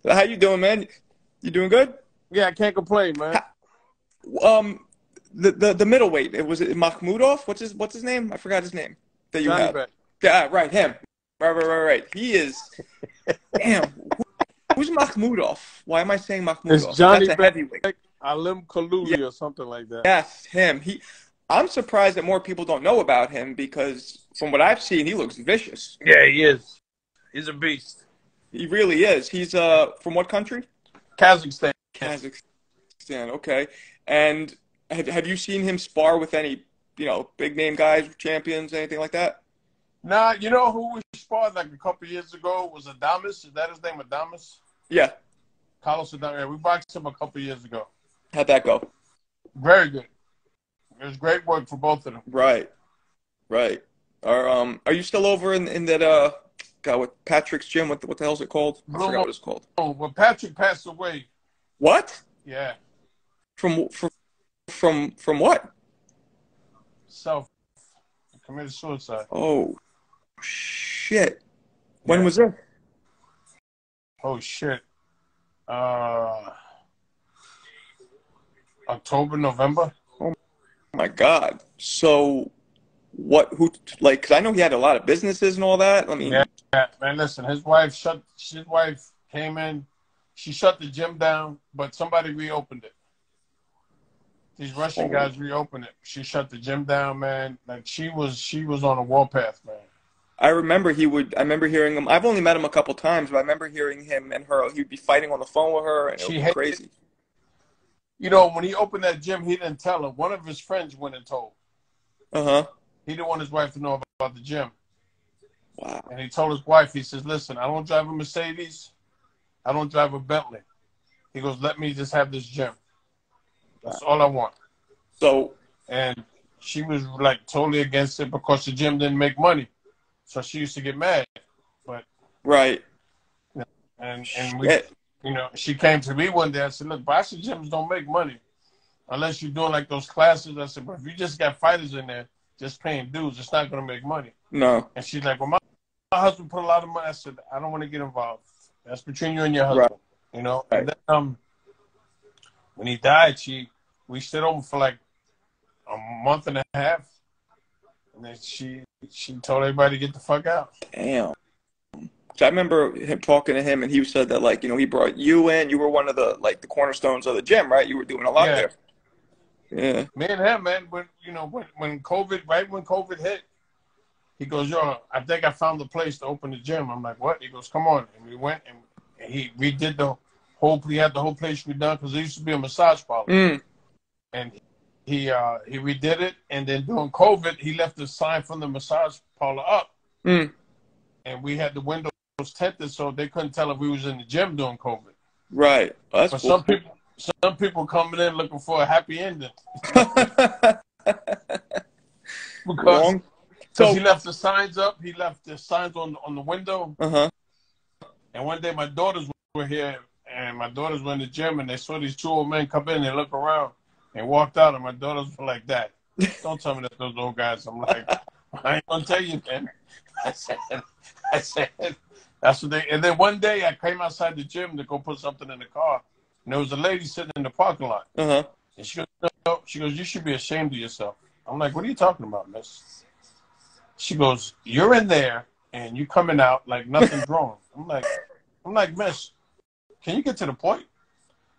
How you doing, man? You doing good? Yeah, I can't complain, man. Um, the middleweight. It Makhmudov? What's his name? I forgot his name that you Johnny have. Beck. Yeah, right, him. Right. He is. Damn. Who's Makhmudov? Why am I saying It's Makhmudov? That's Johnny a Beck, heavyweight. Alim Yeah, Kaluli or something like that. yes, him. I'm surprised that more people don't know about him because from what I've seen, he looks vicious. Yeah, he is. He's a beast. He really is. He's from what country? Kazakhstan. Kazakhstan. Okay. And have you seen him spar with any, big name guys, champions, anything like that? Nah, you know who we sparred like a couple years ago was Adamas. Is that his name, Adamas? Yeah. Carlos Adamas. Yeah, we boxed him a couple years ago. How'd that go? Very good. It was great work for both of them. Right. Are you still over in that God, with Patrick's gym? What the hell's it called? I forgot what it's called. Oh, well, Patrick passed away. What? Yeah. From what? Self. He committed suicide. Oh shit. When Yeah. was it? Oh shit. October, November. Oh my God. So like, cause I know he had a lot of businesses and all that. I mean, Yeah, man, listen, his wife came in, she shut the gym down, but somebody reopened it. These Russian guys reopened it. She shut the gym down, man. Like she was on a warpath, man. I remember hearing him. I've only met him a couple times, but I remember hearing him and her. He'd be fighting on the phone with her, and it would be crazy. You know, when he opened that gym, he didn't tell her. One of his friends went and told. Uh-huh. He didn't want his wife to know about the gym. Wow. And he told his wife, he says, listen, I don't drive a Mercedes. I don't drive a Bentley. He goes, let me just have this gym. That's all I want. And she was like totally against it because the gym didn't make money. So she used to get mad. But right. And we, she came to me one day. I said, look, boxing gyms don't make money unless you're doing like those classes. I said, but if you just got fighters in there just paying dues, it's not going to make money. No. And she's like, well, my husband put a lot of money. I said, I don't want to get involved. That's between you and your husband. Right. Right. And then when he died, we stayed over for like a month and a half. And then she told everybody to get the fuck out. Damn. So I remember him talking to him, and he said that, like, he brought you in. You were one of the cornerstones of the gym, right? You were doing a lot there. Yeah. Me and him, man, when COVID hit, he goes, yo, I think I found the place to open the gym. I'm like, what? He goes, come on. And we went, and he redid he had the whole place redone because there used to be a massage parlor. Mm. And he redid it, and then during COVID, he left the sign from the massage parlor up. Mm. And we had the windows tinted so they couldn't tell if we was in the gym during COVID. Right. Well, that's cool. Some people coming in looking for a happy ending. Because he left the signs up. He left the signs on the window. Uh-huh. And one day my daughters were here, and my daughters were in the gym, and they saw these two old men come in and look around and walked out, and my daughters were like, Dad, don't tell me that those old guys. I'm like, I ain't gonna tell you, man. I said, that's what they. And then one day I came outside the gym to go put something in the car, and there was a lady sitting in the parking lot. Uh-huh. And she goes, you should be ashamed of yourself. I'm like, what are you talking about, miss? She goes, you're in there and you coming out like nothing's wrong. I'm like, miss, can you get to the point?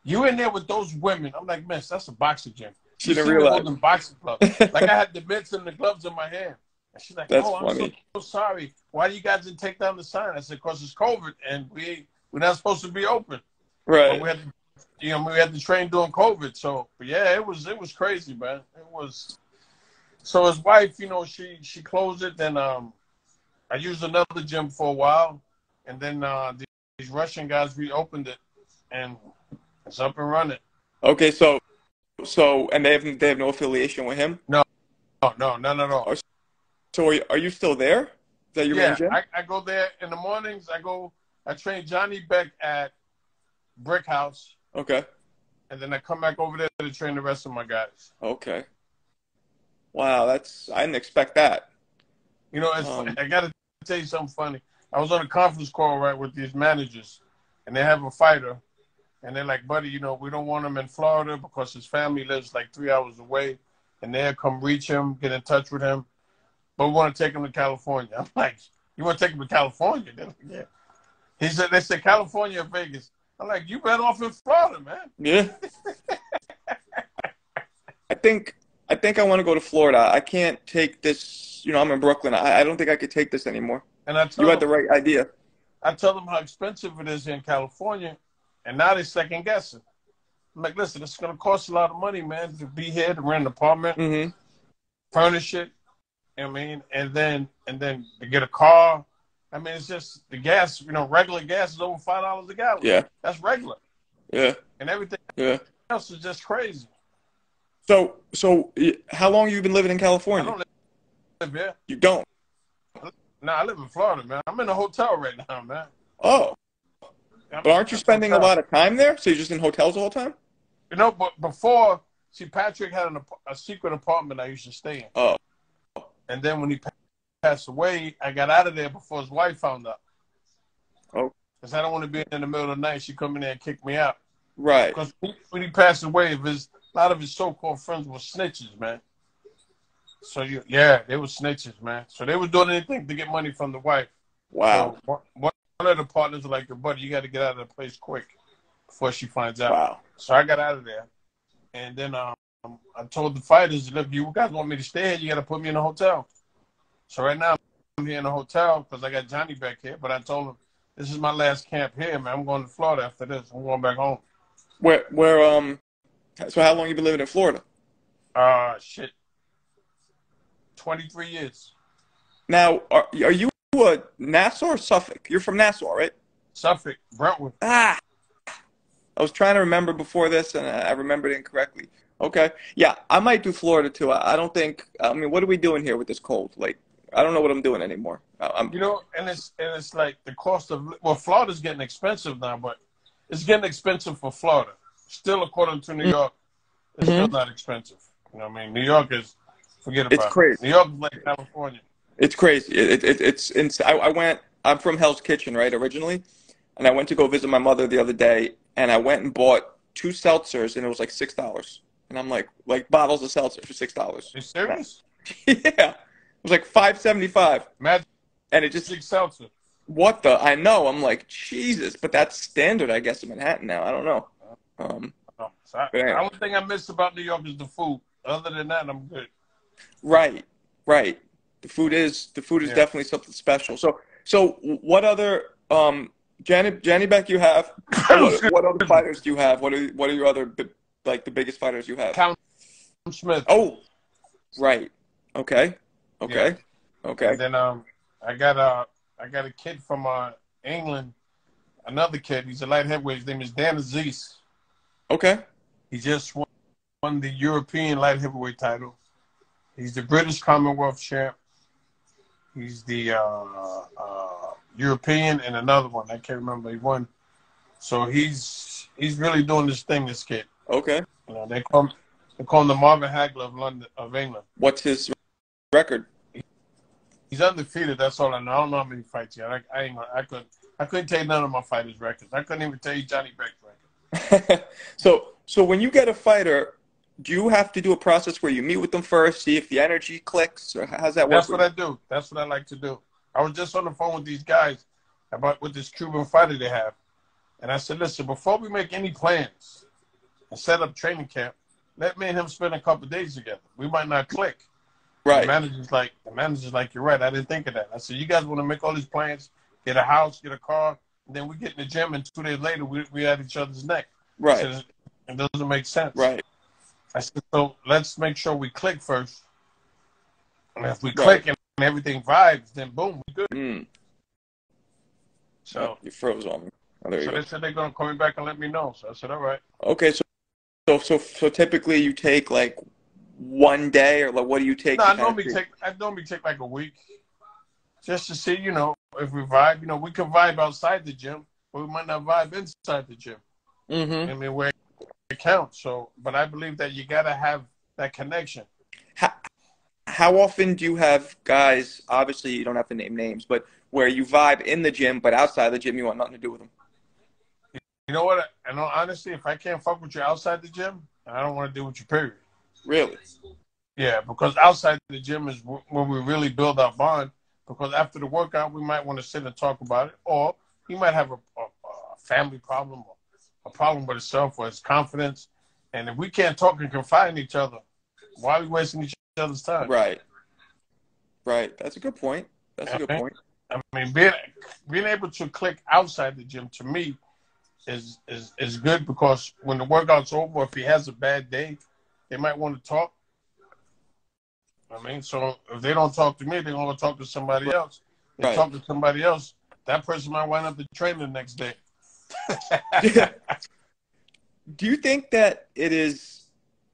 You in there with those women. I'm like, miss, that's a boxing gym. She didn't realize. Them boxing gloves. Like I had the mitts and the gloves in my hand. And she's like, that's I'm funny. so sorry. Why do you guys didn't take down the sign? I said, because it's COVID and we're not supposed to be open. Right. But we had to train during COVID. So, but yeah, it was crazy, man. It was. So his wife, she closed it. Then I used another gym for a while, and then these Russian guys reopened it, and it's up and running. Okay, so and they have no affiliation with him? No, none at all. So are you still there? Is that your main gym? I go there in the mornings. I train Johnny Beck at Brick House. Okay. And then I come back over there to train the rest of my guys. Okay. Wow, I didn't expect that. It's funny. I got to tell you something funny. I was on a conference call, right, with these managers. and they have a fighter, and they're like, buddy, you know, we don't want him in Florida because his family lives like 3 hours away, and they'll come reach him, get in touch with him, but we want to take him to California. I'm like, you want to take him to California? They're like, yeah. They said California or Vegas. I'm like, you better off in Florida, man. Yeah. I think I want to go to Florida. I can't take this. You know, I'm in Brooklyn. I don't think I could take this anymore. And You had the right idea. I tell them how expensive it is in California, and now they're second guessing. I'm like, listen, it's going to cost a lot of money, man, to be here, to rent an apartment, furnish it. You know what I mean, and then to get a car. I mean, it's just the gas. You know, regular gas is over $5 a gallon. Yeah, that's regular. Yeah, and everything else is just crazy. So how long have you been living in California? I don't live here. You don't? No, I live in Florida, man. I'm in a hotel right now, man. Oh, but aren't you spending a lot of time there? So you're just in hotels the whole time? You know, but before, see, Patrick had a secret apartment I used to stay in. Oh. And then when he passed away, I got out of there before his wife found out. Oh. Because I don't want to be in the middle of the night. She come in there and kick me out. Right. Because when he passed away, a lot of his so-called friends were snitches, man. So, they were snitches, man. So they were doing anything to get money from the wife. Wow. So one of the partners was like, buddy, you got to get out of the place quick before she finds out. Wow. So I got out of there. And then I told the fighters, look, you guys want me to stay here, you got to put me in a hotel. So right now I'm here in a hotel because I got Johnny back here. But I told him, this is my last camp here, man. I'm going to Florida after this. I'm going back home. So how long you been living in Florida? 23 years. Now, are you a Nassau or Suffolk? You're from Nassau, right? Suffolk, Brentwood. I was trying to remember before this, and I remembered incorrectly. Okay. Yeah, I might do Florida, too. I don't think – I mean, what are we doing here with this cold? Like, I don't know what I'm doing anymore. You know, and it's like the cost of – well, Florida's getting expensive now, but it's getting expensive for Florida. Still, according to New York, it's still not expensive. You know what I mean? New York is – forget about it. It's crazy. New York is like California. It's crazy. It's I'm from Hell's Kitchen, right, originally, and I went to go visit my mother the other day, and I went and bought 2 seltzers, and it was like $6, and I'm like bottles of seltzer for $6. Are you serious? Yeah, it was like $5.75. Imagine and it just 6 seltzer. What the? I know. I'm like, Jesus, but that's standard, I guess, in Manhattan now. I don't know. The only thing I miss about New York is the food. Other than that, I'm good. Right. The food is definitely something special. So what other Janny Beck you have? What other fighters do you have? What are your other the biggest fighters you have? Count Smith. Oh, right. Okay. And then I got a kid from England. Another kid. He's a light heavyweight. His name is Dan Aziz. Okay. He just won the European light heavyweight title. He's the British Commonwealth champ. He's the European and another one. I can't remember. He won. So he's really doing this thing, this kid. Okay. You know, they call him the Marvin Hagler of England. What's his record? He's undefeated. That's all I know. I don't know how many fights he had. I couldn't tell you none of my fighters' records. I couldn't even tell you Johnny Beck's record. So when you get a fighter, do you have to do a process where you meet with them first, see if the energy clicks, or how's that work? That's what I do. That's what I like to do. I was just on the phone with these guys with this Cuban fighter they have. And I said, listen, before we make any plans and set up training camp, let me and him spend a couple of days together. We might not click. Right. The manager's like, you're right. I didn't think of that. I said, you guys want to make all these plans, get a house, get a car, and then we get in the gym, and 2 days later, we at each other's neck. Right. Said, it doesn't make sense. Right. I said, so let's make sure we click first. And if we click and everything vibes, then boom, we're good. So you froze on me. Oh, there you go. They said they're going to call me back and let me know. So I said, all right. Okay, so typically you take like 1 day, or like what do you take? No, I normally take like a week, just to see, you know, if we vibe. You know, we can vibe outside the gym, but we might not vibe inside the gym. I mean, where it counts. So, but I believe that you gotta have that connection. How often do you have guys? Obviously, you don't have to name names, but where you vibe in the gym, but outside the gym, you want nothing to do with them. You know what? I know honestly, if I can't fuck with you outside the gym, I don't want to deal with you, period. Really? Yeah, because outside the gym is when we really build our bond. Because after the workout, we might want to sit and talk about it, or he might have a family problem, or a problem with himself or his confidence. And if we can't talk and confide in each other, why are we wasting each other's time? Right. Right. That's a good point. That's a good Okay? point. I mean, being able to click outside the gym to me is good, because when the workout's over, if he has a bad day, they might want to talk. I mean, so if they don't talk to me, they're going to talk to somebody else. They Right. talk to somebody else, that person might wind up the train the next day. Do you think that it is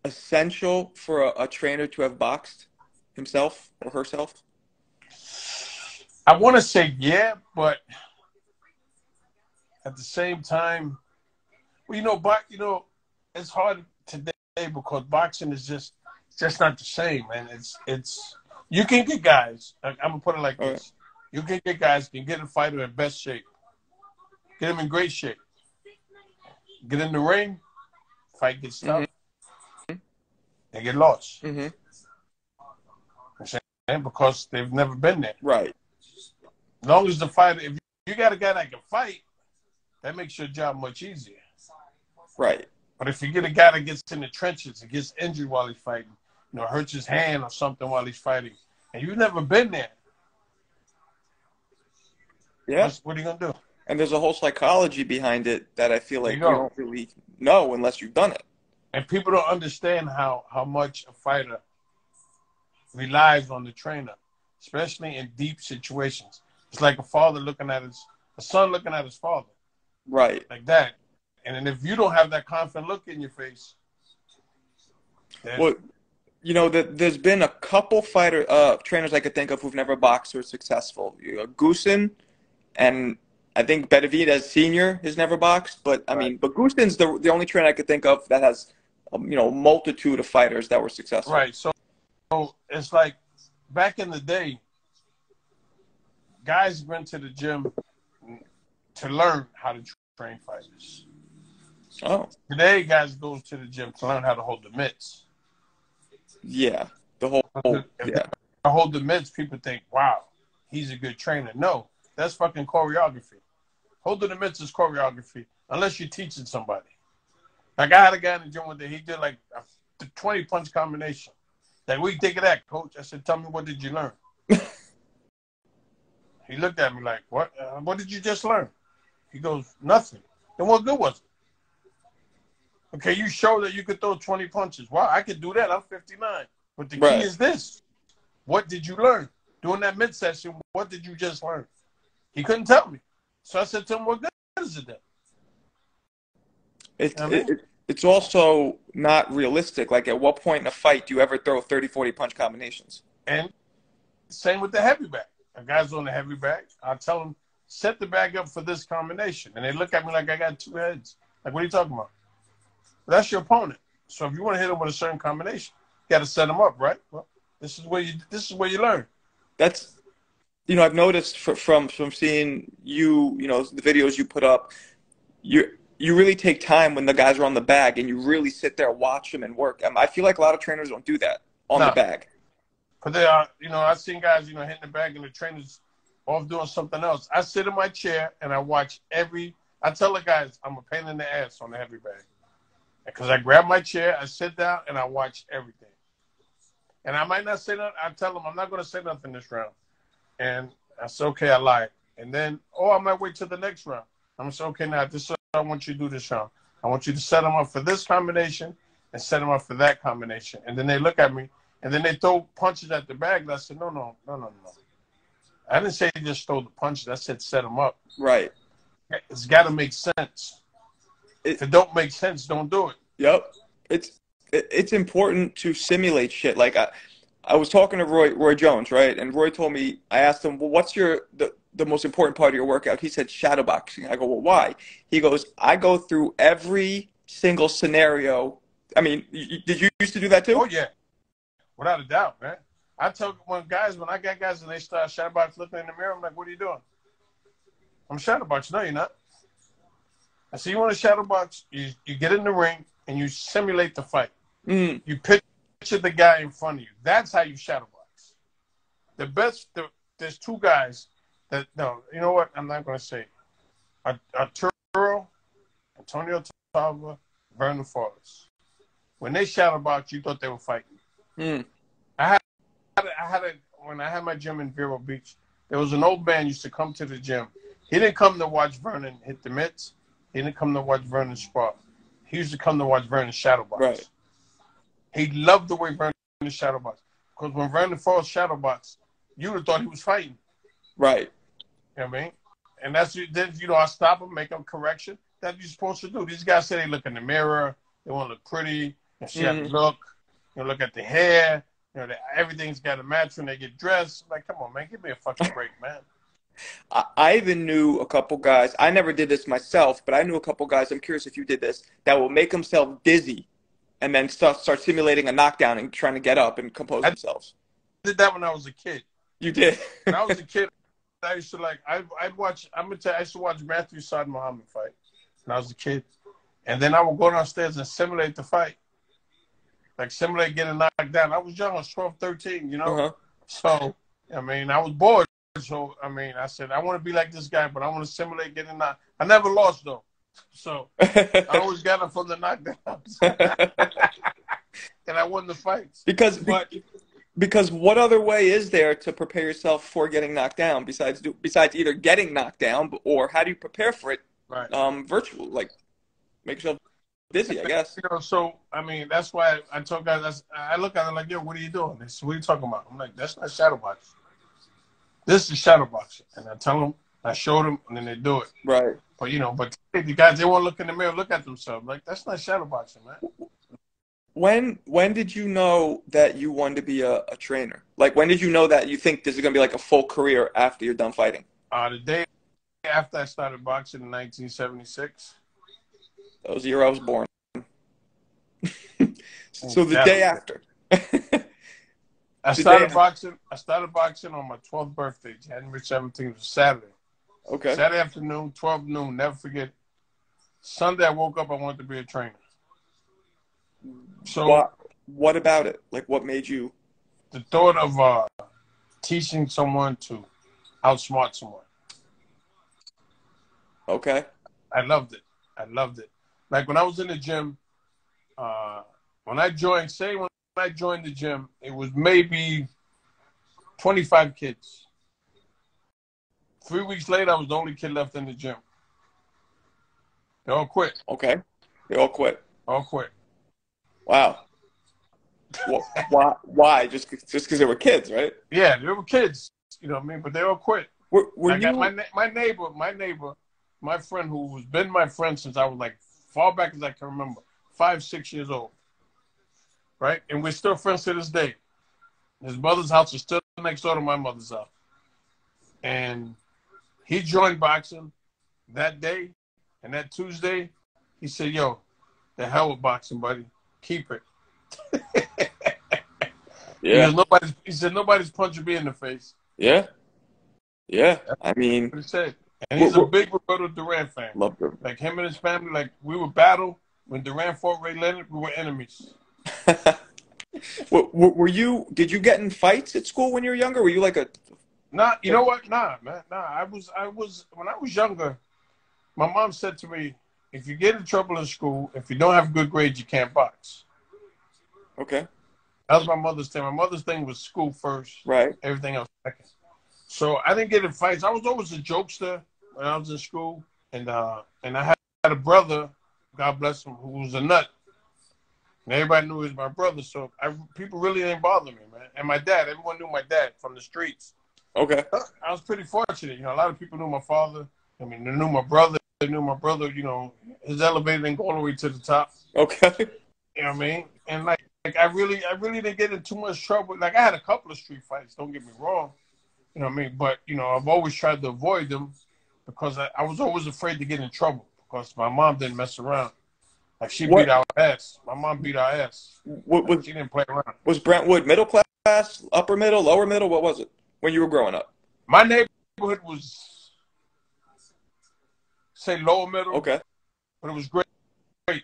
essential for a trainer to have boxed himself or herself? I want to say yeah, but at the same time, well, it's hard today because boxing is just not the same, man. It's you can get guys. I'm gonna put it like All this: you can get guys, can get a fighter in best shape, get him in great shape, get in the ring, fight gets tough, Mm-hmm. they get lost. Mm-hmm. I'm saying, because they've never been there. Right. As long as the fighter, if you got a guy that can fight, that makes your job much easier. Right. But if you get a guy that gets in the trenches and gets injured while he's fighting, hurts his hand or something while he's fighting, and you've never been there, Yeah. what are you going to do? And there's a whole psychology behind it that I feel There you like you go. don't really know unless you've done it. And people don't understand how much a fighter relies on the trainer, especially in deep situations. It's like a son looking at his father. Right. Like that. And then if you don't have that confident look in your face, then Well, there's been a couple trainers I could think of who've never boxed or are successful. Goosen, and I think Benavidez Senior has never boxed, but I right. mean, but Goosen's the only trainer I could think of that has multitude of fighters that were successful. Right. So it's like back in the day, guys went to the gym to learn how to train fighters. Oh. Today, guys go to the gym to learn how to hold the mitts. Yeah. The whole If yeah. they hold the mitts, people think, wow, he's a good trainer. No, that's fucking choreography. Holding the mitts is choreography, unless you're teaching somebody. Like I had a guy in the gym one day, he did like a 20 punch combination. Like, what do you think of that, coach? I said, tell me, what did you learn? He looked at me like, what? What did you just learn? He goes, nothing. Then what good was it? Okay, you showed that you could throw 20 punches. Wow, I could do that. I'm 59. But the key is this. What did you learn? During that mid-session, what did you just learn? He couldn't tell me. So I said to him, what good is it then? It's also not realistic. Like, at what point in a fight do you ever throw 30, 40 punch combinations? And same with the heavy bag. A guy's on the heavy bag. I tell him, set the bag up for this combination. And they look at me like I got two heads. Like, what are you talking about? That's your opponent. So if you want to hit him with a certain combination, you got to set him up, right? Well, this is where you learn. That's, I've noticed from seeing you, the videos you put up, you really take time when the guys are on the bag and you really sit there, watch them and work. I feel like a lot of trainers don't do that on the bag. But they are, I've seen guys, hitting the bag and the trainers off doing something else. I sit in my chair and I watch I tell the guys I'm a pain in the ass on the heavy bag. Because I grab my chair, I sit down, and I watch everything. And I might not say nothing. I tell them I'm not going to say nothing this round. And I say, okay, I lied. And then, I might wait till the next round. I'm going to say, okay, now this is what I want you to do this round. I want you to set them up for this combination and set them up for that combination. And then they look at me, and then they throw punches at the bag. And I said, no. I didn't say just throw the punches. I said set them up. Right. It's got to make sense. If it don't make sense, don't do it. Yep. It's important to simulate shit. Like I was talking to Roy Jones, right? And Roy told me, I asked him, well, what's the most important part of your workout? He said shadowboxing. I go, well, why? He goes, I go through every single scenario. I mean, did you used to do that too? Oh yeah, without a doubt, man. I tell when I got guys and they start shadowboxing, looking in the mirror, I'm like, what are you doing? I'm shadowboxing. No, you're not. I said, you want a shadow box? You get in the ring and you simulate the fight. Mm. You picture the guy in front of you. That's how you shadow box. There's two guys that, no, you know what? I'm not going to say. Arturo, Antonio Tava, Vernon Forrest. When they shadow box, you thought they were fighting. Mm. When I had my gym in Vero Beach, there was an old man used to come to the gym. He didn't come to watch Vernon hit the mitts. He didn't come to watch Vernon spar. He used to come to watch Vernon shadow box. Right. He loved the way Vernon shadow box. Because when Vernon Forrest shadow box, you would have thought he was fighting. Right. You know what I mean? And that's, then, you know, I stop him, make him correction. That's what you're supposed to do. These guys say they look in the mirror. They want to look pretty. And see how they look. You know, look at the hair. You know, everything's got to match when they get dressed. Like, come on, man. Give me a fucking break, man. I even knew a couple guys. I never did this myself, but I knew a couple guys. I'm curious if you did this. That will make themselves dizzy, and then start simulating a knockdown and trying to get up and compose themselves. I did that when I was a kid. You did. When I was a kid, I used to like. I'd watch. I'm gonna tell you, I used to watch Matthew Saad Muhammad fight when I was a kid, and then I would go downstairs and simulate the fight, like simulate getting knocked down. I was young. I was 12, 13. You know. So I mean, I was bored. So, I mean, I said, I want to be like this guy, but I want to simulate getting knocked. I never lost, though. So, I always got him from the knockdowns. And I won the fights. Because what other way is there to prepare yourself for getting knocked down besides either getting knocked down, or how do you prepare for it virtually? Like, make yourself busy, I guess. You know, so, I mean, that's why I told guys, I look at them like, yo, what are you doing? They say, what are you talking about? I'm like, that's not shadow boxing. This is shadow boxing. And I tell them, I show them, and then they do it. Right. But, you know, the guys, they want to look in the mirror, look at themselves. Like, that's not shadow boxing, man. When did you know that you wanted to be a trainer? Like, when did you know that you think this is going to be like a full career after you're done fighting? The day after I started boxing in 1976. That was the year I was born. So the day after. I started boxing on my 12th birthday, January 17th. It was Saturday. Okay. Saturday afternoon, 12 noon, never forget. Sunday, I woke up, I wanted to be a trainer. So, what about it? Like, what made you? The thought of teaching someone to outsmart someone. Okay. I loved it. Like, when I was in the gym, when I joined the gym, it was maybe 25 kids. 3 weeks later, I was the only kid left in the gym. They all quit. Okay. They all quit. All quit. Wow. Why? Just because they were kids, right? Yeah, they were kids. You know what I mean? But they all quit. Were you? My neighbor, my friend who has been my friend since I was like far back as I can remember, 5, 6 years old. Right? And we're still friends to this day. His mother's house is still next door to my mother's house. And he joined boxing that day, and that Tuesday, he said, yo, the hell with boxing, buddy. Keep it. Yeah. He said, nobody's punching me in the face. Yeah. Yeah. I mean. That's what he said. And he's a big Roberto Duran fan. Loved him. Like him and his family, like we would battle. When Duran fought Ray Leonard, we were enemies. Did you get in fights at school when you were younger? Were you like a? Nah, you know what? Nah, man. Nah, I was when I was younger, my mom said to me, if you get in trouble in school, if you don't have good grades, you can't box. Okay. That was my mother's thing. My mother's thing was school first. Right. Everything else second. So I didn't get in fights. I was always a jokester when I was in school. And I had a brother, God bless him, who was a nut. And everybody knew he was my brother. So people really didn't bother me, man. And my dad, everyone knew my dad from the streets. Okay. I was pretty fortunate. You know, a lot of people knew my father. I mean, they knew my brother. They knew my brother, you know, his elevator didn't go all the way to the top. Okay. You know what I mean? And like I really didn't get in too much trouble. Like I had a couple of street fights, don't get me wrong. You know what I mean? But, you know, I've always tried to avoid them because I was always afraid to get in trouble because my mom didn't mess around. Like she beat our ass. My mom beat our ass. She didn't play around. Was Brentwood middle class, upper middle, lower middle? What was it when you were growing up? My neighborhood was, say, lower middle. Okay. but it was great. It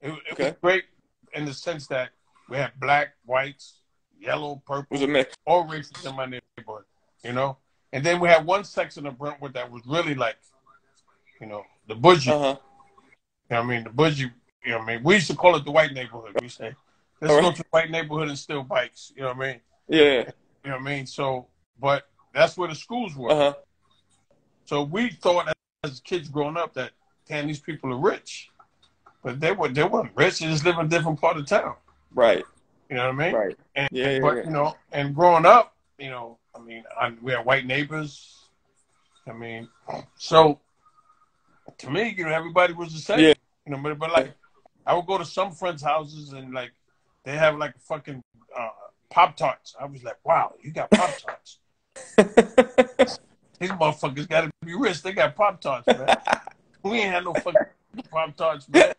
was Okay. great in the sense that we had black, whites, yellow, It was a purple, mix. all races in my neighborhood, you know? And then we had one section of Brentwood that was really like, you know, the bougie. Uh-huh. You know what I mean? The bougie, you know what I mean? We used to call it the white neighborhood. We say, let's All go right. to the white neighborhood and steal bikes. You know what I mean? Yeah. You know what I mean? So, but that's where the schools were. Uh-huh. So we thought as kids growing up that, damn, these people are rich. But they weren't rich. They just live in a different part of town. Right. You know what I mean? Right. Yeah. But, you know, and growing up, you know, I mean, we had white neighbors. I mean, so to me, you know, everybody was the same. Yeah. You know, but like, I would go to some friends' houses and like, they have like fucking Pop-Tarts. I was like, wow, you got Pop-Tarts. These motherfuckers got to be rich. They got Pop-Tarts, man. We ain't had no fucking Pop-Tarts, man.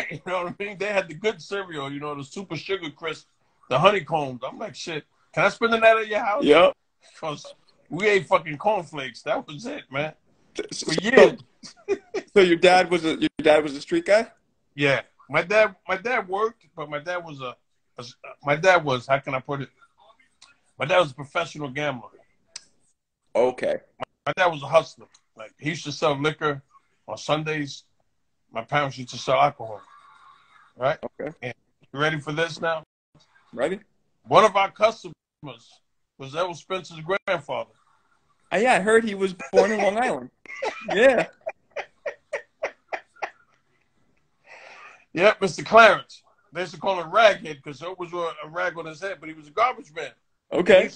You know what I mean? They had the good cereal, you know, the super sugar crisp, the honeycombs. I'm like, shit, can I spend the night at your house? Yep. Because we ate fucking cornflakes. That was it, man. For So, years. so your dad was a street guy? Yeah. My dad worked, but my dad was, how can I put it? My dad was a professional gambler. Okay. My dad was a hustler. Like, he used to sell liquor on Sundays. My parents used to sell alcohol. Right? Okay. And you ready for this now? Ready? One of our customers was Elvis Spencer's grandfather. Yeah, I heard he was born in Long Island. Yeah. Yep, Mr. Clarence. They used to call him Raghead because there was a rag on his head, but he was a garbage man. Okay.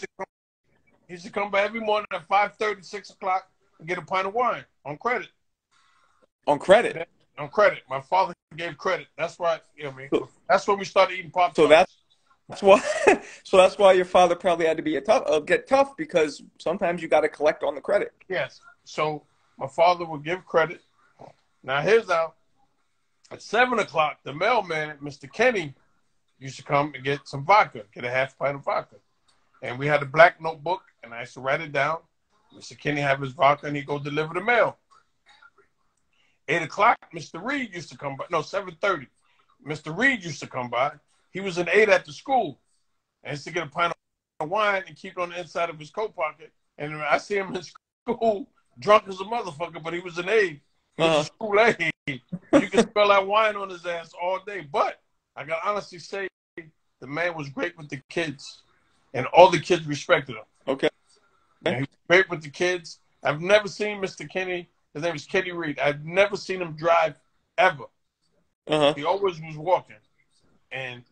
He used to come by every morning at 5:30, 6 o'clock and get a pint of wine on credit. On credit? On credit. My father gave credit. That's why, you know what I mean? That's when we started eating Pop-Tarts. So that's why. So that's why your father probably had to be get tough, because sometimes you got to collect on the credit. Yes. So my father would give credit. Now here's how. At 7 o'clock, the mailman, Mr. Kenny, used to come and get some vodka, get a half pint of vodka. And we had a black notebook, and I used to write it down. Mr. Kenny have his vodka, and he'd go deliver the mail. 8 o'clock, Mr. Reed used to come by. No, 7:30. Mr. Reed used to come by. He was an aide at the school. And used to get a pint of wine and keep it on the inside of his coat pocket. And I see him in school, drunk as a motherfucker, but he was an aide. He was a school aide. You can smell that wine on his ass all day. But I got to honestly say, the man was great with the kids. And all the kids respected him. Okay. And he was great with the kids. I've never seen Mr. Kenny. His name is Kenny Reed. I've never seen him drive ever. He always was walking.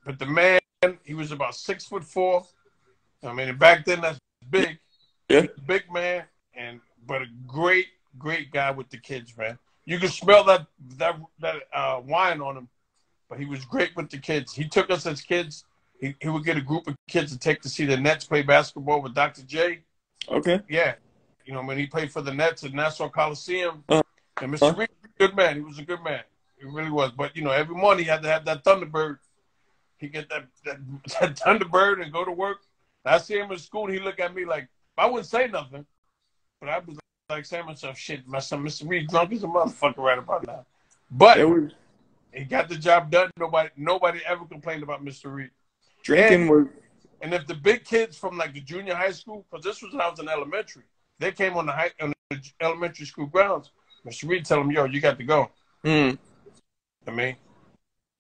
But the man, he was about 6'4". I mean, back then that's big. Yeah. Big man, but a great guy with the kids, man. You could smell that wine on him, but he was great with the kids. He took us as kids. He would get a group of kids to take to see the Nets play basketball with Dr. J. Okay. Yeah. You know, when he played for the Nets at Nassau Coliseum. And Mr. Reed was a good man. He was a good man. He really was. But, you know, every morning he had to have that Thunderbird. He'd get that Thunderbird and go to work. I see him in school, and he look at me like, I wouldn't say nothing. But I was like saying to myself, shit, my son, Mr. Reed, drunk as a motherfucker right about now. But he got the job done. Nobody ever complained about Mr. Reed. And if the big kids from like the junior high school, because this was when I was in elementary, they came on the elementary school grounds, Mr. Reed tell them, yo, you got to go. I mean,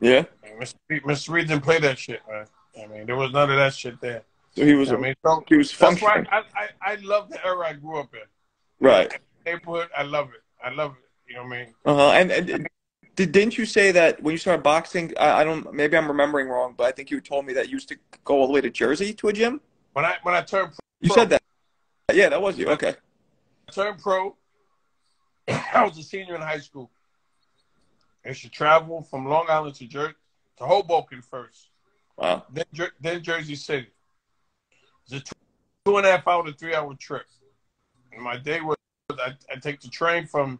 yeah. Mr. Reed didn't play that shit, man. I mean, there was none of that shit there. So he was. He was functioning. That's why I love the era I grew up in. Right. Neighborhood, I love it. I love it. You know what I mean? And didn't you say that when you started boxing? I don't. Maybe I'm remembering wrong, but I think you told me that you used to go all the way to Jersey to a gym. When I turned pro, you said that. Yeah, that was you. Okay. I turned pro. I was a senior in high school. I used to travel from Long Island to Hoboken first. Wow. Then Jersey City. It's a 2.5 hour to 3 hour trip. And my day was I take the train from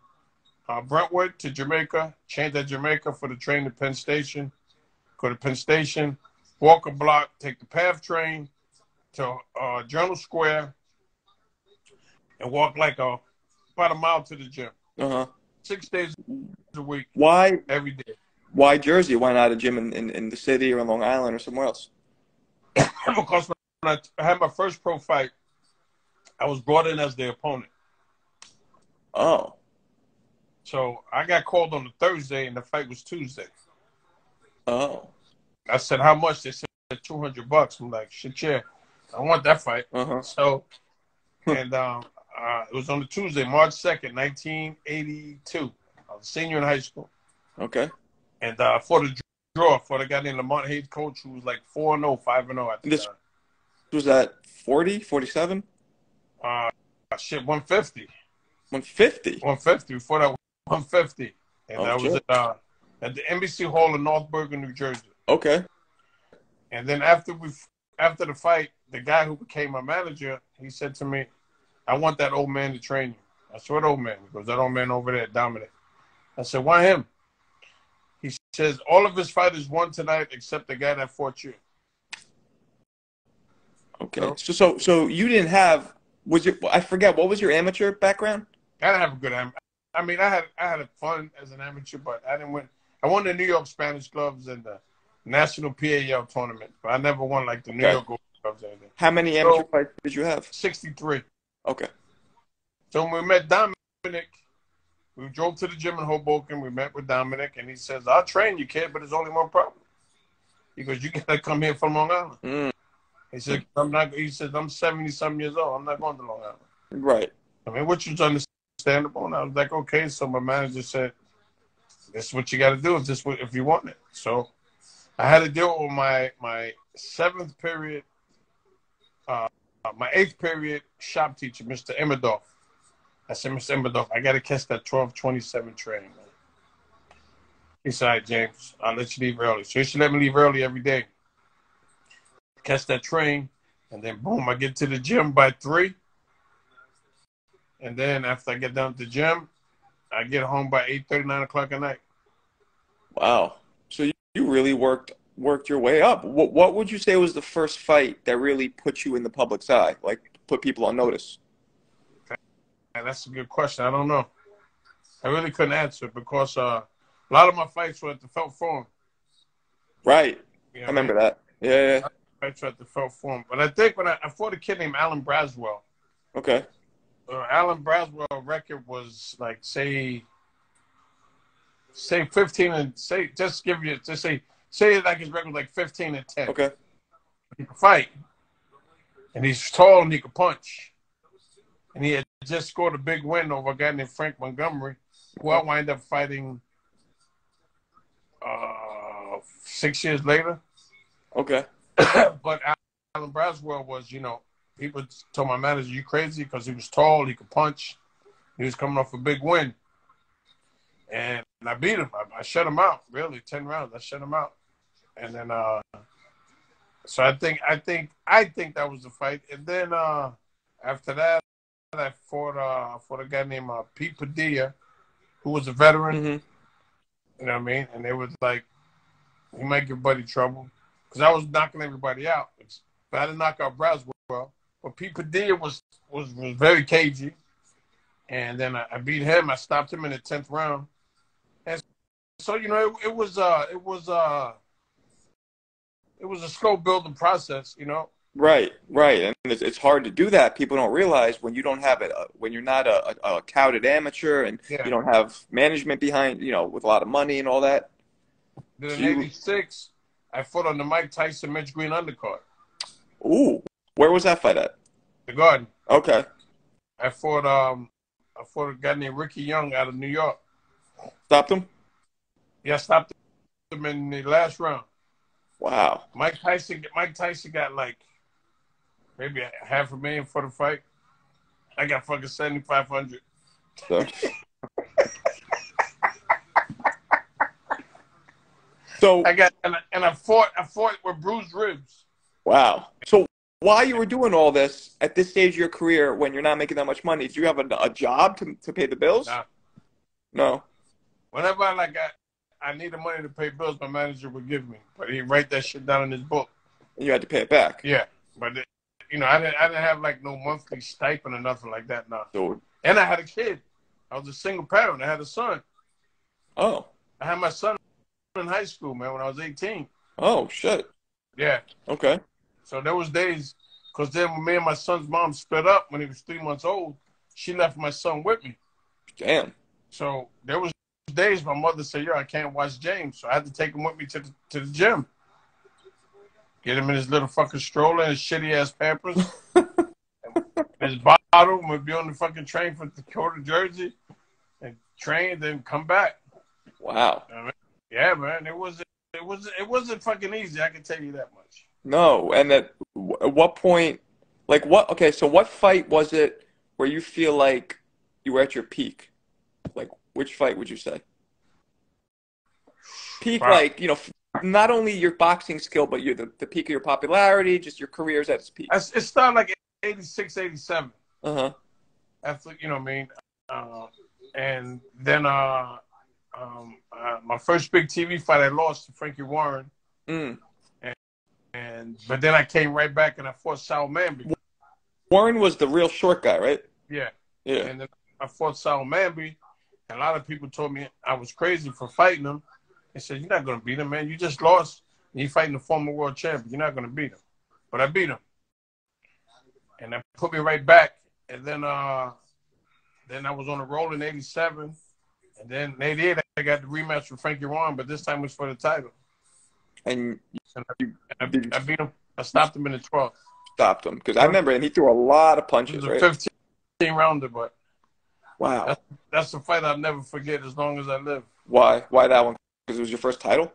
Brentwood to Jamaica, change at Jamaica for the train to Penn Station, go to Penn Station, walk a block, take the PATH train to Journal Square, and walk like about a mile to the gym. 6 days a week, Why every day. why Jersey? Why not a gym in the city or in Long Island or somewhere else? Because when I had my first pro fight, I was brought in as the opponent. Oh. So I got called on a Thursday, and the fight was Tuesday. Oh. I said, "How much?" They said $200. I'm like, "Shit, yeah, I want that fight." Uh-huh. So, and it was on the Tuesday, March 2nd, 1982. I was a senior in high school, Okay. and for the draw for the guy named Lamont Hayes, coach, who was like 4-0, 5-0 at the This time. was at 40, 47? Shit, 150. 150. 150. Before that, 150. And Oh, I was shit. at the Embassy Hall in North Bergen, New Jersey. Okay. And then after the fight, the guy who became my manager, he said to me, "I want that old man to train you." I said, "What old man?" He goes, "That old man over there, Dominic." I said, "Why him?" He says, "All of his fighters won tonight except the guy that fought you." Okay. So you didn't have I forget, what was your amateur background? I didn't have a good I mean, I had fun as an amateur, but I didn't win. I won the New York Spanish Gloves and the National PAL tournament, but I never won like the New Okay. York Gold Gloves or anything. How many amateur fights did you have? 63. Okay. So when we met Dominic, we drove to the gym in Hoboken. We met with Dominic, and he says, "I'll train you, kid, but there's only one problem." He goes, "You gotta come here from Long Island." Mm. He said, "I'm not." He says, "I'm 70-some years old. I'm not going to Long Island." Right. I mean, which was understandable. And I was like, "Okay." So my manager said, "This is what you got to do if you want it." So I had to deal with my seventh period, my eighth period shop teacher, Mr. Emmerdorf. I said, "Mr. Emmerdorf, I got to catch that 12:27 train, man." He said, "All right, James, I'll let you leave early." So he should let me leave early every day. Catch that train, and then boom, I get to the gym by 3. And then after I get down to the gym, I get home by 8:30, 9 o'clock at night. Wow. So you really worked your way up. What would you say was the first fight that really put you in the public's eye, like put people on notice? And that's a good question. I don't know. I really couldn't answer because a lot of my fights were at the Felt Forum. Right. You I know what I mean? remember that. Yeah. Fights were at the Felt Forum. But I think when I fought a kid named Alan Braswell, Okay. Alan Braswell record was like say 15 and say like his record was like 15-10. Okay. He could fight, and he's tall and he could punch, and he had just scored a big win over a guy named Frank Montgomery, who I wind up fighting 6 years later. Okay. But Alan Braswell was, people told my manager, "You crazy?" Because he was tall, he could punch, he was coming off a big win. And I beat him. I shut him out, really, 10 rounds. I shut him out. And then, so I think that was the fight. And then after that, I fought a guy named Pete Padilla, who was a veteran. Mm-hmm. You know what I mean? And it was like, he might give Buddy trouble. Because I was knocking everybody out. But I didn't knock out Braswell. But Pete Padilla was very cagey. And then I beat him. I stopped him in the 10th round. And so, it was a slow building process, Right. And it's hard to do that. People don't realize when you don't have it, when you're not a touted amateur and Yeah. you don't have management behind, with a lot of money and all that. Then in '86, I fought on the Mike Tyson Mitch Green undercard. Ooh, where was that fight at? The Garden. Okay. I fought a guy named Ricky Young out of New York. Stopped him? Yeah, I stopped him in the last round. Wow. Mike Tyson got like maybe $500,000 for the fight. I got fucking 7,500. So I got and I fought with bruised ribs. Wow. So while you were doing all this at this stage of your career, when you're not making that much money, did you have a job to pay the bills? Nah. No. Whenever I needed money to pay bills, my manager would give me, but he'd write that shit down in his book. And you had to pay it back. Yeah, but I didn't have like no monthly stipend or nothing like that. No. So, And I had a kid. I was a single parent. I had a son. Oh. I had my son in high school, man, when I was 18. Oh, shit. Yeah. Okay. So there was days, because then when me and my son's mom split up when he was 3 months old, she left my son with me. Damn. So there was days my mother said, yo, I can't watch James. So I had to take him with me to the gym. Get him in his little fucking stroller and his shitty-ass Pampers. His bottle, we'd be on the fucking train from Dakota, Jersey, and train, then come back. Wow. Yeah, man. It wasn't fucking easy, I can tell you that much. No, and at what point, like what, okay, so what fight was it where you feel like you were at your peak? Like, which fight would you say? Peak, Wow. like, not only your boxing skill, but the peak of your popularity, just your career's at its peak. It started like 86, 87. Uh-huh. After, you know what I mean? And then my first big TV fight, I lost to Frankie Warren. But then I came right back and I fought Sal Manby. Warren was the real short guy, right? Yeah. Yeah. And then I fought Sal Manby. And a lot of people told me I was crazy for fighting him. They said, you're not going to beat him, man. You just lost. And you're fighting the former world champion. You're not going to beat him. But I beat him. And that put me right back. And then I was on a roll in 87. And then in 88, I got the rematch with Frankie Warren, but this time it was for the title. And I beat him. I stopped him in the 12th. Stopped him. Because I remember, and he threw a lot of punches, It was a 15-rounder, but wow. That's a fight I'll never forget as long as I live. Why? Why that one? Because it was your first title?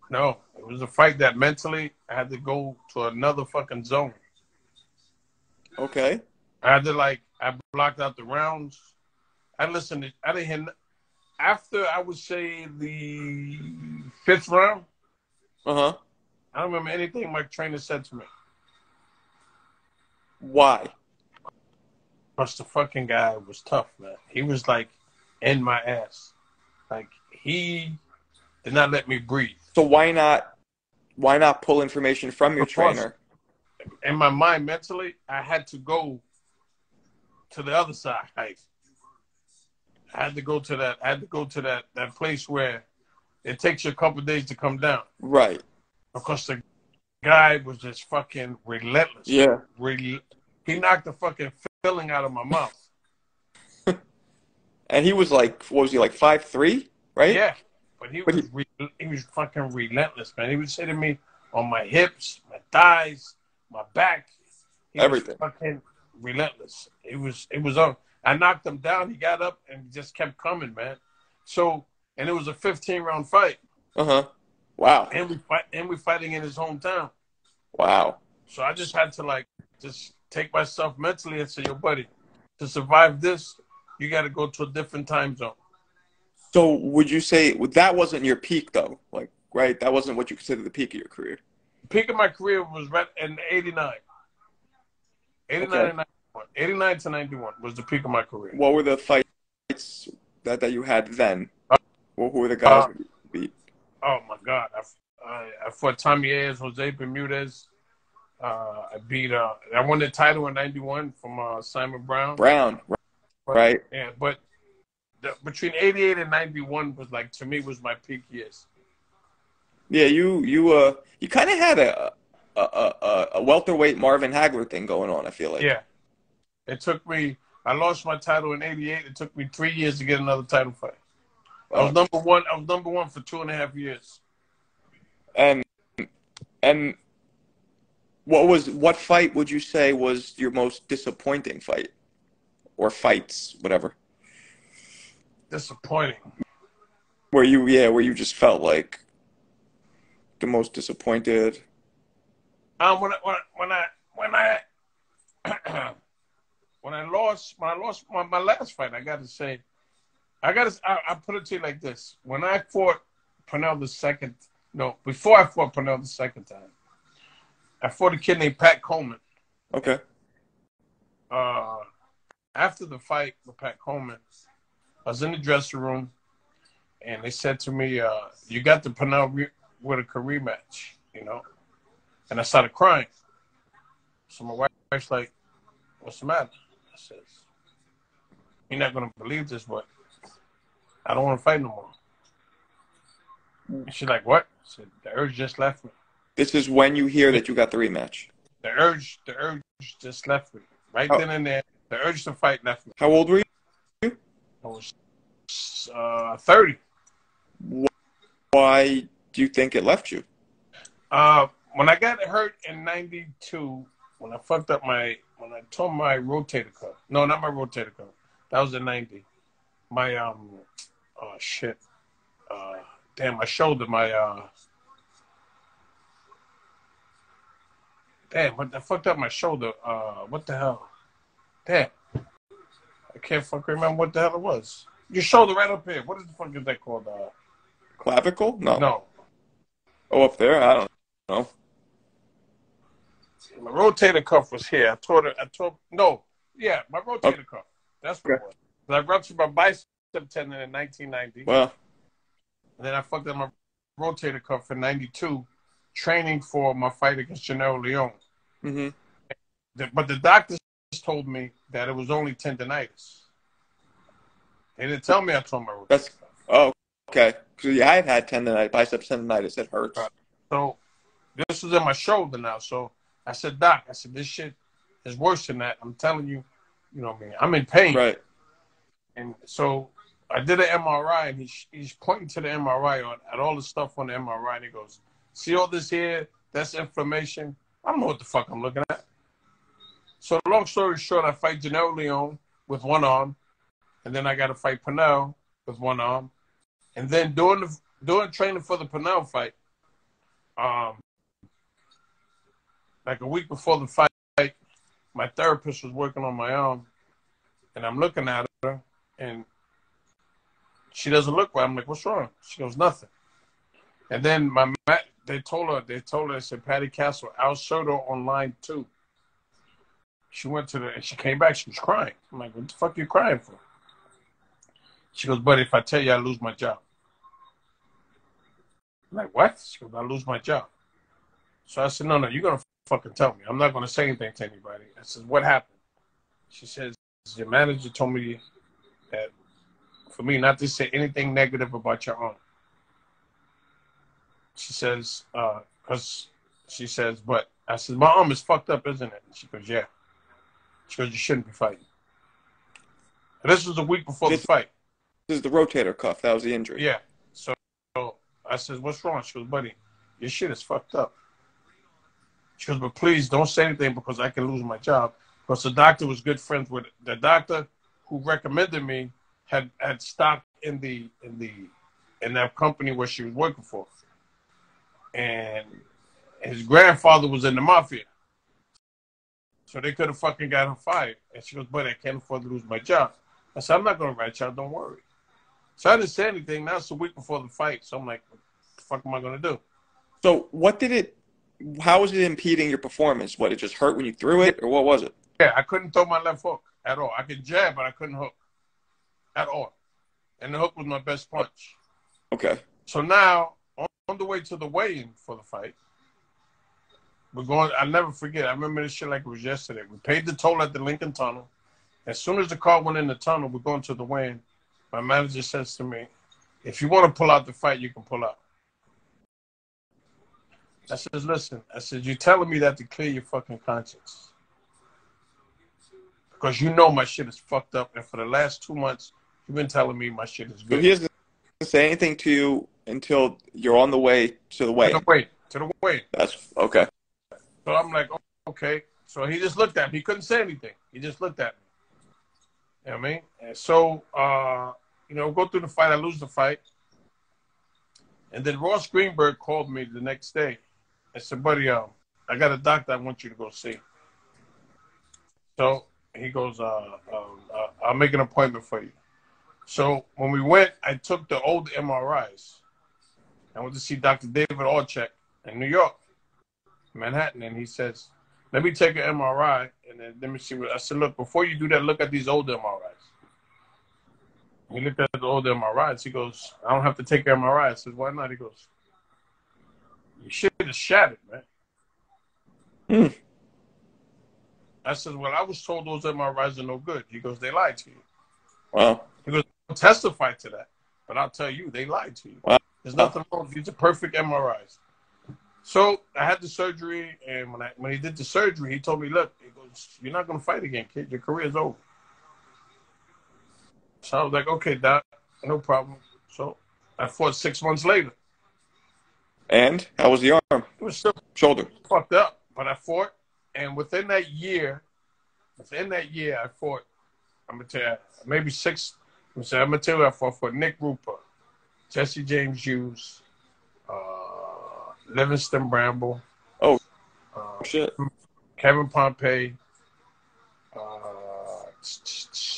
No. It was a fight that mentally I had to go to another fucking zone. Okay. I blocked out the rounds. I didn't hear, after I would say the 5th round, uh-huh, I don't remember anything my trainer said to me. Why? Because the fucking guy was tough, man. He was like in my ass. Like he did not let me breathe. So why not pull information from your trainer? In my mind, mentally, I had to go to the other side. I had to go to that place where it takes you a couple of days to come down. Right. Because the guy was just fucking relentless. Yeah. He knocked the fucking filling out of my mouth. And he was like, what was he, like 5'3", right? Yeah. But he was fucking relentless, man. He was hitting me on my hips, my thighs, my back. Everything. Was fucking relentless. It was on. I knocked him down. He got up and just kept coming, man. So, and it was a 15-round fight. Uh-huh. Wow. And we fighting in his hometown. Wow. So I just had to just take myself mentally and say, yo, buddy, to survive this, you got to go to a different time zone. So would you say that wasn't your peak, though? Like, right? That wasn't what you consider the peak of your career? The peak of my career was right in 89. 89 and 91. 89 to 91 was the peak of my career. What were the fights that you had then? Who were the guys you beat? Oh, my God. I fought Tommy Ayers, Jose Bermudez. I won the title in 91 from Simon Brown. Right. Yeah, but between 88 and 91 was to me, was my peak years. Yeah, you kind of had a welterweight Marvin Hagler thing going on, I feel like. Yeah. I lost my title in 88. It took me 3 years to get another title fight. I was number one for 2.5 years. And what fight would you say was your most disappointing fight? Or fights, whatever. Disappointing. Where you just felt like the most disappointed. When I lost my last fight, I put it to you like this. When I fought Pernell before I fought Pernell the second time, I fought a kid named Pat Coleman. Okay. After the fight with Pat Coleman, I was in the dressing room, and they said to me, you got the Pernell Whitaker rematch, And I started crying. So my wife's like, what's the matter? I says, you're not going to believe this, but I don't want to fight no more. And she's like, what? I said, the urge just left me. This is when you hear that you got the rematch. The urge just left me. Right then and there, the urge to fight left me. How old were you? I was 30. Why do you think it left you? When I got hurt in 92, when I tore my rotator cuff. No, not my rotator cuff. That was in 90. My, oh shit. Damn, my shoulder, damn, I fucked up my shoulder. What the hell? Damn. I can't fucking remember what the hell it was. Your shoulder right up here. What the fuck is that called? Clavicle? No. No. Oh, up there? I don't know. My rotator cuff was here. My rotator cuff. That's what it was. I ruptured my bicep tendon in 1990. Well. And then I fucked up my rotator cuff in 92, training for my fight against Janelle Leon. Mm-hmm. But the doctors told me that it was only tendonitis. They didn't tell me I tore my rotator cuff. Oh, okay. Because yeah, I've had bicep tendonitis. It hurts. So this is in my shoulder now. So I said, Doc, this shit is worse than that. I'm telling you, you know what I mean? I'm in pain. Right. And so I did an MRI, and he's pointing to the MRI at all the stuff on the MRI, and he goes, see all this here? That's inflammation. I don't know what the fuck I'm looking at. So long story short, I fight Janelle Leon with one arm, and then I got to fight PERNELL with one arm. And then doing training for the PERNELL fight, like a week before the fight, my therapist was working on my arm, and I'm looking at her, and she doesn't look right. I'm like, what's wrong? She goes, nothing. And then they told her, they said, Patty Castle, I'll show her on line 2. She went and she came back, she was crying. I'm like, what the fuck are you crying for? She goes, buddy, if I tell you, I lose my job. I'm like, what? She goes, I lose my job. So I said, no, you're going to fucking tell me. I'm not going to say anything to anybody. I said, what happened? She says, your manager told me that for me not to say anything negative about your arm. She says, but I said, my arm is fucked up, isn't it? And she goes, yeah. She goes, you shouldn't be fighting. And this was a week before the fight. This is the rotator cuff. That was the injury. Yeah. So I said, what's wrong? She goes, buddy, your shit is fucked up. She goes, but please don't say anything because I can lose my job. Because the doctor was good friends with it. The doctor who recommended me had stock in that company where she was working for. And his grandfather was in the mafia. So they could have fucking got her fired. And she goes, buddy, I can't afford to lose my job. I said, I'm not going to write y'all, don't worry. So I didn't say anything. Now it's a week before the fight. So I'm like, what the fuck am I going to do? So how was it impeding your performance? What, it just hurt when you threw it, or what was it? Yeah, I couldn't throw my left hook at all. I could jab, but I couldn't hook at all. And the hook was my best punch. Okay. So now, on the way to the weigh-in for the fight, we're going, I'll never forget. I remember this shit like it was yesterday. We paid the toll at the Lincoln Tunnel. As soon as the car went in the tunnel, we're going to the weigh-in. My manager says to me, if you want to pull out the fight, you can pull out. I says, listen, you're telling me that to clear your fucking conscience. Because you know my shit is fucked up. And for the last 2 months, you've been telling me my shit is good. So he doesn't say anything to you until you're on the way to the weigh-in. To the weigh-in. That's okay. So I'm like, okay. So he just looked at me. He couldn't say anything. He just looked at me. You know what I mean? And so, go through the fight. I lose the fight. And then Ross Greenberg called me the next day and said, buddy, I got a doctor I want you to go see. So he goes, I'll make an appointment for you. So when we went, I took the old MRIs. I went to see Dr. David Orchek in New York, Manhattan. And he says, let me take an MRI and then let me see what I said. Look, before you do that, look at these old MRIs. He looked at the old MRIs. He goes, I don't have to take an MRI. I said, why not? He goes, your shit is shattered, man. I said, well, I was told those MRIs are no good. He goes, they lied to you. Wow. He goes, I'll testify to that. But I'll tell you, they lied to you. Wow. There's nothing wrong. These are perfect MRIs. So I had the surgery, and when he did the surgery, he told me, look, he goes, you're not going to fight again, kid. Your career's over. So I was like, okay, doc, no problem. So I fought 6 months later. And how was the arm? It was still Shoulder. fucked up, but I fought. And within that year, I fought, I'm going to tell you, maybe 6. I'm going to tell you, I fought for Nick Rupert, Jesse James Hughes, Livingston Bramble. Oh, shit. Kevin Pompey.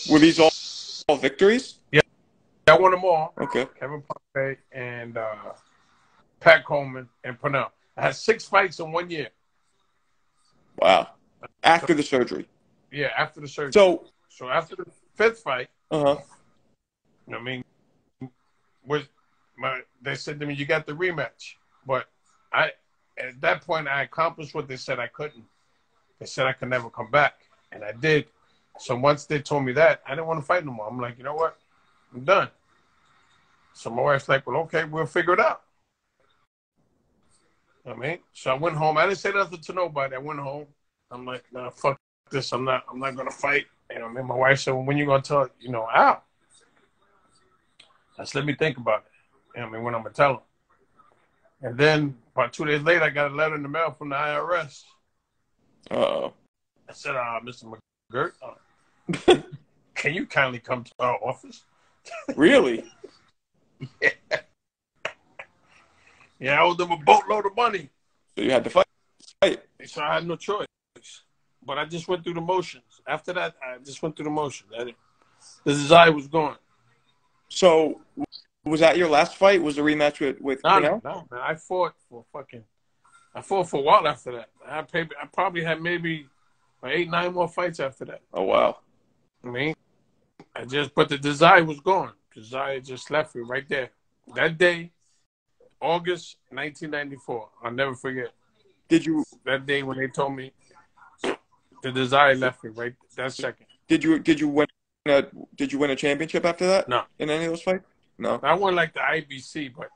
Were these all victories? Yeah, I won them all. Okay. Kevin Pompey and Pat Coleman and PERNELL. I had 6 fights in 1 year. Wow. After the surgery. Yeah, after the surgery. So after the 5th fight, uh-huh. I mean, they said to me, you got the rematch. But at that point, I accomplished what they said I couldn't. They said I could never come back. And I did. So once they told me that, I didn't want to fight no more. I'm like, you know what? I'm done. So my wife's like, well, okay, we'll figure it out. You know what I mean? So I went home. I didn't say nothing to nobody. I went home. I'm like, nah, fuck this. I'm not going to fight. You know what I mean? My wife said, well, when you going to tell, Al? I said, let me think about it. You know what I mean? When I'm going to tell him. And then about 2 days later, I got a letter in the mail from the IRS. Uh-oh. I said, Mr. McGirt, can you kindly come to our office? Really? Yeah. Yeah, I owed them a boatload of money. So you had to fight. So I had no choice. But I just went through the motions. After that, I just went through the motions. The desire was gone. So was that your last fight? Was the rematch with PERNELL? No, man. I fought for a while after that. I probably had maybe 8, 9 more fights after that. Oh, wow. I mean, but the desire was gone. Desire just left me right there. That day, August 1994. I'll never forget. That day when they told me the desire left me right that second. Did you win a championship after that? No. In any of those fights? No. I won like the IBC, but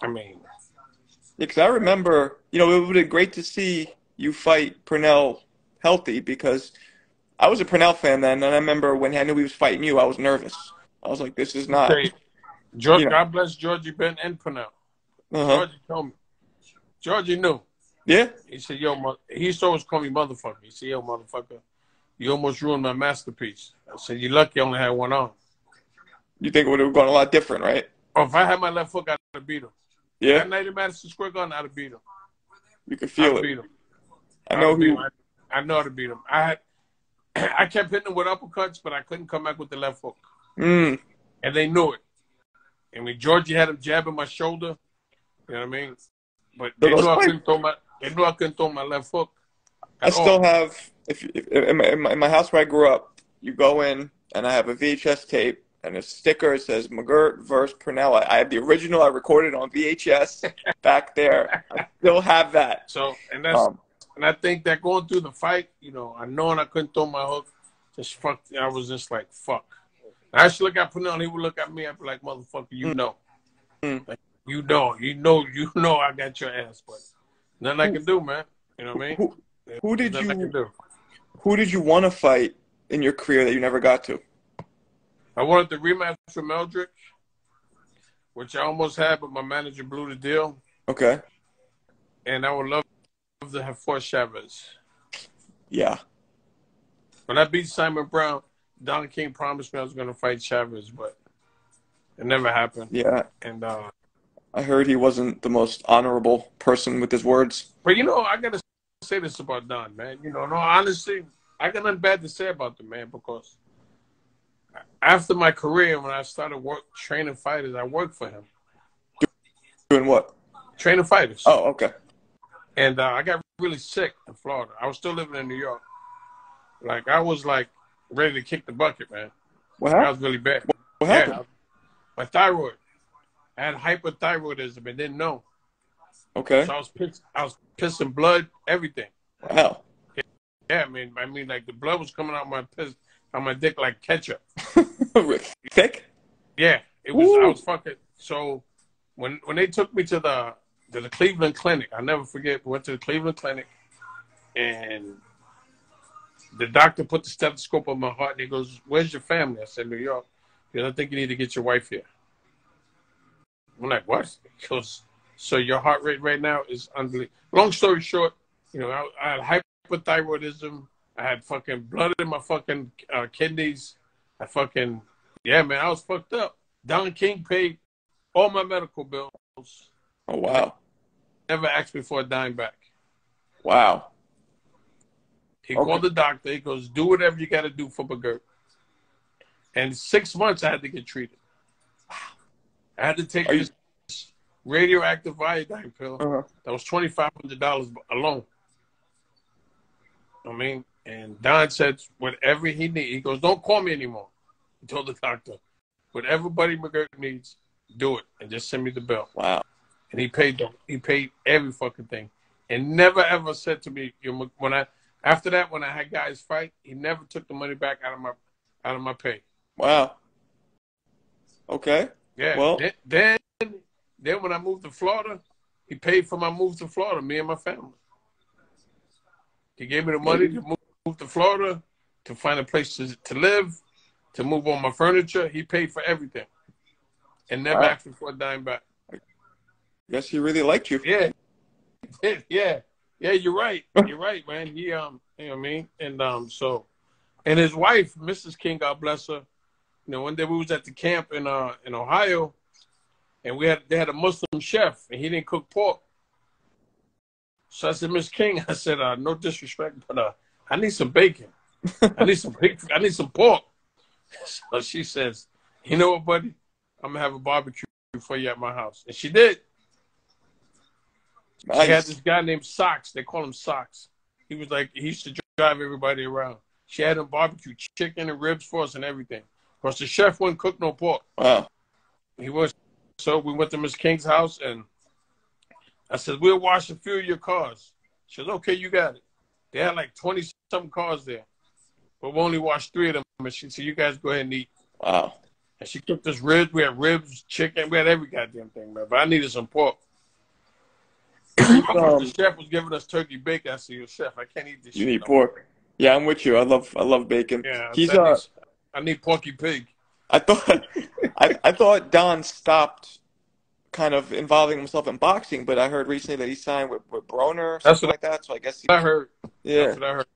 I mean. Yeah, because I remember, it would have been great to see you fight PERNELL healthy, because I was a PERNELL fan then, and I remember when I knew he was fighting you, I was nervous. I was like, this is not. God bless Georgie Ben and PERNELL. Georgie told me. Georgie knew. Yeah? He said, he used to always call me motherfucker. He said, yo, motherfucker, you almost ruined my masterpiece. I said, you're lucky I only had one arm. You think it would have gone a lot different, right? Oh, if I had my left foot, I'd have beat him. Yeah? That night in Madison Square Garden, I'd have beat him. You could feel it. Beat him. I know how to beat him. I kept hitting him with uppercuts, but I couldn't come back with the left hook. Mm. And they knew it. I mean, Georgie had him jabbing my shoulder. You know what I mean? But they knew I couldn't throw my left hook. I still have, in my house where I grew up, you go in and I have a VHS tape and a sticker that says McGirt versus PERNELL. I have the original. I recorded on VHS back there. I still have that. So, and I think that going through the fight, I knowing I couldn't throw my hook, just fucked. I was just like, fuck. I should look at PERNELL. He would look at me. I'd be like, motherfucker, you know. Like, you know I got your ass, but nothing I can do, man. You know what I mean? Who did you want to fight in your career that you never got to? I wanted the rematch from Eldridge, which I almost had, but my manager blew the deal. Okay. And I would love to have fought Chavez. Yeah. When I beat Simon Brown, Don King promised me I was going to fight Chavez, but it never happened. Yeah. And I heard he wasn't the most honorable person with his words. But, I got to say this about Don, man. No, honestly, I got nothing bad to say about the man, because after my career, when I started training fighters, I worked for him. Doing what? Training fighters. Oh, okay. And I got really sick in Florida. I was still living in New York. Like, I was, ready to kick the bucket, man. What happened? That was really bad. What happened? My thyroid. I had hyperthyroidism and didn't know. Okay. So I was pissing blood, everything. Wow. Yeah, I mean, the blood was coming out my dick like ketchup. Thick? Yeah. I was fucking, so when they took me to the Cleveland Clinic, I'll never forget, we went to the Cleveland Clinic, and the doctor put the stethoscope on my heart, and he goes, "Where's your family?" I said, "New York." He goes, "I think you need to get your wife here." I'm like, "What?" He goes, "So your heart rate right now is unbelievable." Long story short, you know, I had hypothyroidism. I had fucking blood in my fucking kidneys. Yeah, man, I was fucked up. Don King paid all my medical bills. Oh, wow. Never asked me for a dime back. Wow. He called the doctor. He goes, "Do whatever you got to do for McGirt." And 6 months I had to get treated. I had to take this radioactive iodine pill. That was $2,500 alone. I mean, and Don said, whatever he needs. He goes, "Don't call me anymore." He told the doctor, "Whatever Buddy McGirt needs, do it, and just send me the bill." Wow. And he paid every fucking thing, and never ever said to me, after that, when I had guys fight, he never took the money back out of my pay. Wow. Okay. Yeah. Well, then when I moved to Florida, he paid for my move to Florida, me and my family. He gave me the money to move to Florida, to find a place to live, to move all my furniture. He paid for everything, and never asked me for a dime back. I guess he really liked you. Yeah. Yeah, you're right. You're right, man. He, you know what I mean? And and his wife, Mrs. King, God bless her. You know, one day we was at the camp in Ohio, and they had a Muslim chef, and he didn't cook pork. So I said, "Miss King," I said, "No disrespect, but I need some bacon. I need some pork." So she says, "You know what, buddy? I'm gonna have a barbecue for you at my house," and she did. Nice. She had this guy named Socks. They call him Socks. He used to drive everybody around. She had him barbecue chicken and ribs for us and everything. Of course, the chef wouldn't cook no pork. Wow. So we went to Miss King's house, and I said, "We'll wash a few of your cars." She said, "Okay, you got it." They had like 20-something cars there, but we only washed 3 of them. And she said, "You guys go ahead and eat." Wow. And she cooked us ribs. We had ribs, chicken. We had every goddamn thing, man. But I needed some pork. The chef was giving us turkey bacon. I said, "Yo, chef, I can't eat this shit." You need pork. Yeah, I'm with you. I love bacon. Yeah, I need Porky Pig. I thought Don stopped kind of involving himself in boxing, but I heard recently that he signed with Broner or something like that. So I guess I heard. Yeah. That's what I heard.